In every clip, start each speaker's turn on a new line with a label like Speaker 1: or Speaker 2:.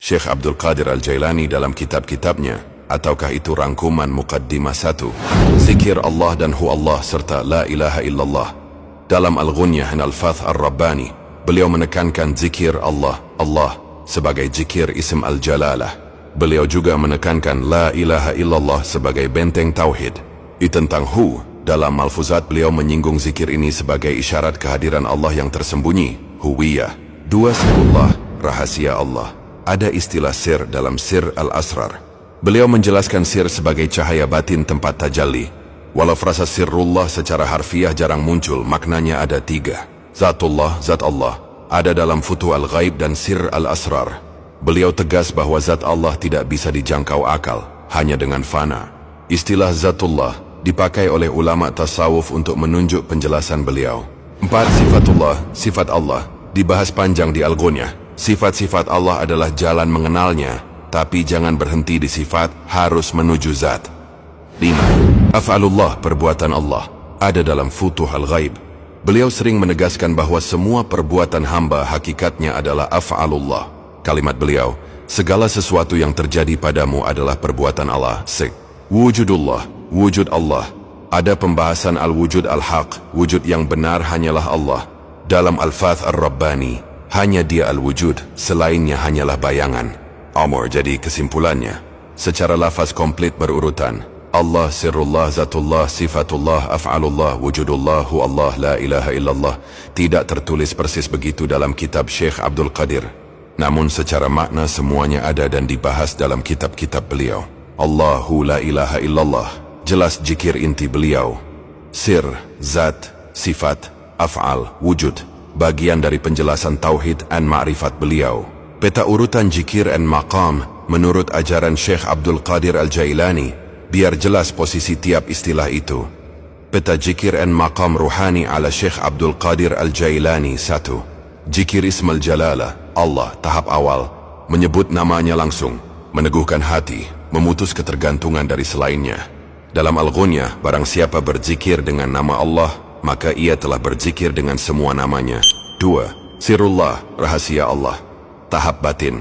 Speaker 1: Syekh Abdul Qadir Al-Jailani dalam kitab-kitabnya, ataukah itu rangkuman Muqaddimah 1, Zikir Allah dan Hu Allah serta La ilaha illallah. Dalam Al-Ghunyah Al-Fath Ar-Rabbani, beliau menekankan zikir Allah sebagai zikir Ism Al-Jalalah. Beliau juga menekankan La ilaha illallah sebagai benteng Tauhid. Tentang Hu, dalam Malfuzat beliau menyinggung zikir ini sebagai isyarat kehadiran Allah yang tersembunyi, Huwiyah. 2. Sirullah, rahasia Allah. Ada istilah sir dalam Sir Al-Asrar. Beliau menjelaskan sir sebagai cahaya batin tempat tajalli. Walau frasa sirrullah secara harfiah jarang muncul, maknanya ada 3. Zatullah, zat Allah, ada dalam Futuh Al-Ghaib dan Sir Al-Asrar. Beliau tegas bahwa zat Allah tidak bisa dijangkau akal, hanya dengan fana. Istilah Zatullah dipakai oleh ulama tasawuf untuk menunjuk penjelasan beliau. 4. Sifatullah, sifat Allah, dibahas panjang di Al-Ghunyah. Sifat-sifat Allah adalah jalan mengenalnya, tapi jangan berhenti di sifat, harus menuju zat. 5. Af'alullah, perbuatan Allah, ada dalam Futuh Al-Ghaib. Beliau sering menegaskan bahwa semua perbuatan hamba hakikatnya adalah af'alullah. Kalimat beliau, segala sesuatu yang terjadi padamu adalah perbuatan Allah. Wujudullah, wujud Allah. Ada pembahasan al-wujud al-haq, wujud yang benar hanyalah Allah. Dalam Al-Fath Ar-Rabbani, hanya dia al-wujud, selainnya hanyalah bayangan. Jadi kesimpulannya, secara lafaz komplit berurutan, Allah, sirullah, zatullah, sifatullah, af'alullah, wujudullah, hu Allah, la ilaha illallah. Tidak tertulis persis begitu dalam kitab Syekh Abdul Qadir. Namun secara makna semuanya ada dan dibahas dalam kitab-kitab beliau. Allahu la ilaha illallah, jelas zikir inti beliau. Sir, zat, sifat, af'al, wujud, bagian dari penjelasan tauhid dan ma'rifat beliau. Peta urutan zikir dan maqam menurut ajaran Syekh Abdul Qadir Al-Jailani, biar jelas posisi tiap istilah itu. Peta zikir dan maqam ruhani ala Syekh Abdul Qadir Al-Jailani. 1. Zikir Ismul Jalalah, Allah, tahap awal, menyebut namanya langsung, meneguhkan hati, memutus ketergantungan dari selainnya. Dalam Al-Ghunyah, barang siapa berzikir dengan nama Allah, maka ia telah berzikir dengan semua namanya. 2. Sirullah, rahasia Allah, tahap batin.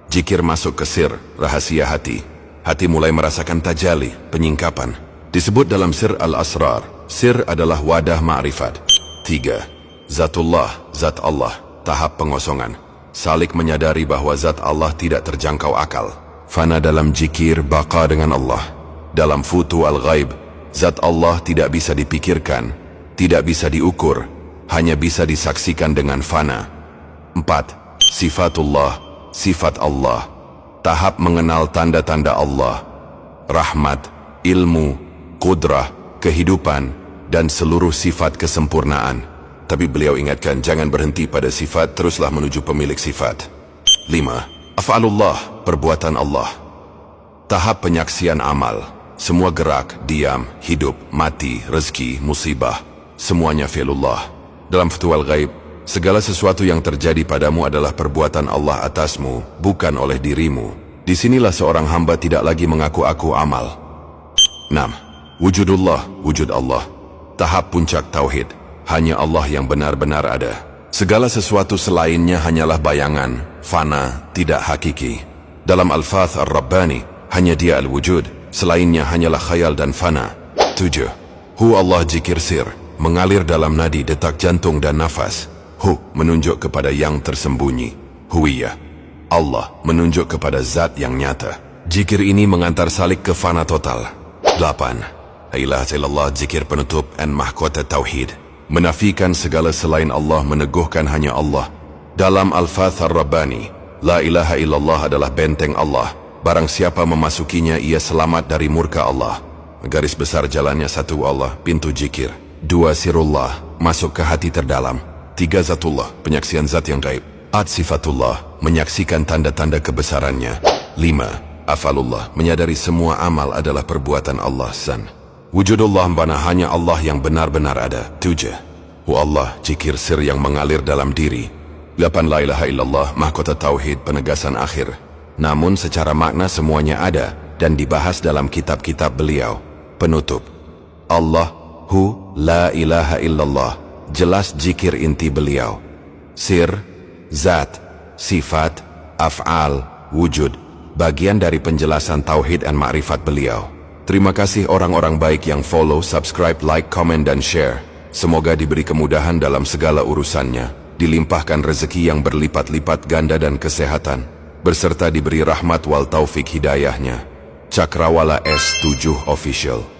Speaker 1: Zikir masuk ke sir, rahasia hati. Hati mulai merasakan tajali, penyingkapan. Disebut dalam Sir Al-Asrar, sir adalah wadah ma'rifat. 3. Zatullah, zat Allah, tahap pengosongan. Salik menyadari bahwa zat Allah tidak terjangkau akal. Fana dalam zikir, baqa dengan Allah. Dalam Futuh Al-Ghaib, zat Allah tidak bisa dipikirkan, tidak bisa diukur, hanya bisa disaksikan dengan fana. 4. Sifatullah, sifat Allah, tahap mengenal tanda-tanda Allah, rahmat, ilmu, kudrah, kehidupan, dan seluruh sifat kesempurnaan. Tapi beliau ingatkan jangan berhenti pada sifat, teruslah menuju pemilik sifat. 5. Af'alullah, perbuatan Allah, tahap penyaksian amal. Semua gerak, diam, hidup, mati, rezeki, musibah, semuanya fi'lullah. Dalam Futuh Al-Ghaib, segala sesuatu yang terjadi padamu adalah perbuatan Allah atasmu, bukan oleh dirimu. Disinilah seorang hamba tidak lagi mengaku-aku amal. 6. Wujudullah, wujud Allah, tahap puncak tauhid. Hanya Allah yang benar-benar ada. Segala sesuatu selainnya hanyalah bayangan, fana, tidak hakiki. Dalam Al-Fath Ar-Rabbani, hanya dia al-wujud, selainnya hanyalah khayal dan fana. 7. Hu Allah, zikir sir, mengalir dalam nadi, detak jantung dan nafas. Hu menunjuk kepada yang tersembunyi, Huwiyah. Allah menunjuk kepada zat yang nyata. Zikir ini mengantar salik ke fana total. 8. La ilaha illallah, zikir penutup dan mahkota tauhid. Menafikan segala selain Allah, meneguhkan hanya Allah. Dalam Al-Fath Ar-Rabbani, la ilaha illallah adalah benteng Allah. Barang siapa memasukinya, ia selamat dari murka Allah. Garis besar jalannya 1 Allah, pintu zikir. 2. Sirullah, masuk ke hati terdalam. 3. Zatullah, penyaksian zat yang gaib. 4. Sifatullah, menyaksikan tanda-tanda kebesarannya. 5. Af'alullah, menyadari semua amal adalah perbuatan Allah. Wujudullah, mana hanya Allah yang benar-benar ada. 7. Hu Allah, zikir sir yang mengalir dalam diri. 8. La ilaha illallah, mahkota tauhid, penegasan akhir. Namun secara makna semuanya ada dan dibahas dalam kitab-kitab beliau. Penutup, Allah, hu, la ilaha illallah, jelas zikir inti beliau. Sir, zat, sifat, af'al, wujud, bagian dari penjelasan tauhid dan makrifat beliau. Terima kasih orang-orang baik yang follow, subscribe, like, comment, dan share. Semoga diberi kemudahan dalam segala urusannya, dilimpahkan rezeki yang berlipat-lipat ganda dan kesehatan, beserta diberi rahmat wal taufik hidayahnya. Cakrawala S7 Official.